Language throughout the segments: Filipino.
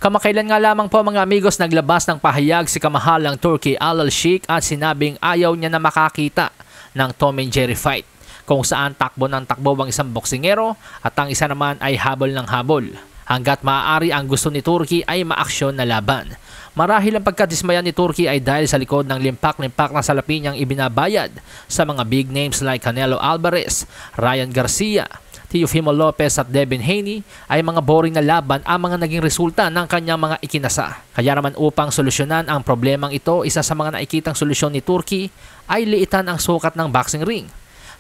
Kamakailan nga lamang po mga amigos naglabas ng pahayag si kamahalang Turki Al Sheikh at sinabing ayaw niya na makakita ng Tom and Jerry fight, kung saan takbo ng takbo ang isang boksingero at ang isa naman ay habol ng habol. Hanggat maaari ang gusto ni Turki ay maaksyon na laban. Marahil ang pagkadismaya ni Turki ay dahil sa likod ng limpak-limpak na salapi niyang ibinabayad sa mga big names like Canelo Alvarez, Ryan Garcia, Teofimo Lopez at Devin Haney ay mga boring na laban ang mga naging resulta ng kanyang mga ikinasa. Kaya naman upang solusyonan ang problemang ito, isa sa mga nakikitang solusyon ni Turki ay liitan ang sukat ng boxing ring.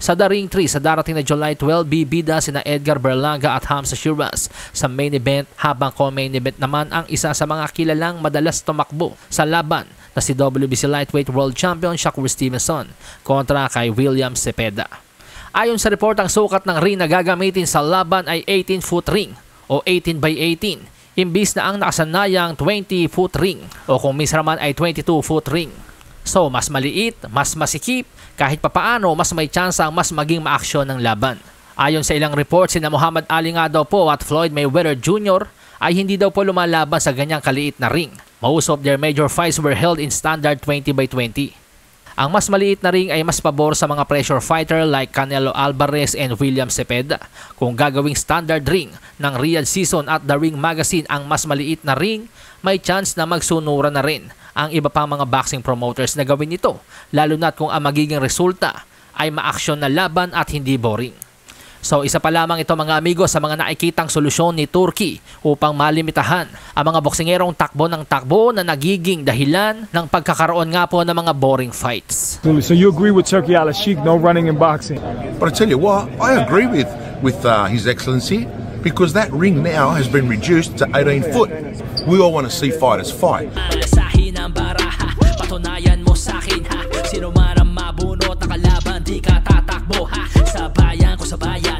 Sa The Ring 3 sa darating na July 12, bibida sina Edgar Berlanga at Hamza Shiraz sa main event, habang co-main event naman ang isa sa mga kilalang madalas tumakbo sa laban na si WBC Lightweight World Champion Shakur Stevenson kontra kay William Cepeda. Ayon sa report, ang sukat ng ring na gagamitin sa laban ay 18-foot ring o 18 by 18 imbis na ang nakasanayang 20-foot ring o kung minsan naman ay 22-foot ring. So mas maliit, mas masikip, kahit papaano mas may tsansang mas maging maaksyon ng laban. Ayon sa ilang reports, sina Muhammad Ali nga daw po at Floyd Mayweather Jr. ay hindi daw po lumalaban sa ganyang kaliit na ring. Most of their major fights were held in standard 20 by 20. Ang mas maliit na ring ay mas pabor sa mga pressure fighter like Canelo Alvarez and William Cepeda. Kung gagawing standard ring ng Riyadh Season at The Ring Magazine ang mas maliit na ring, may chance na magsunura na rin ang iba pang mga boxing promoters na gawin ito, lalo na't kung ang magiging resulta ay maaksyon na laban at hindi boring. So isa pa lamang ito mga amigos sa mga nakikitang solusyon ni Turki upang malimitahan ang mga boksingerong takbo ng takbo na nagiging dahilan ng pagkakaroon nga po ng mga boring fights. So you agree with Turki Al Sheikh, no running in boxing? But I tell you what, I agree with His Excellency, because that ring now has been reduced to 18 foot. We all want to see fighters fight. Alasahin ang baraha, patunayan mo sa akin ha. Sino man ang mabunot na kalaban, di ka tatakbo ha. Sabayan ko sa bayan.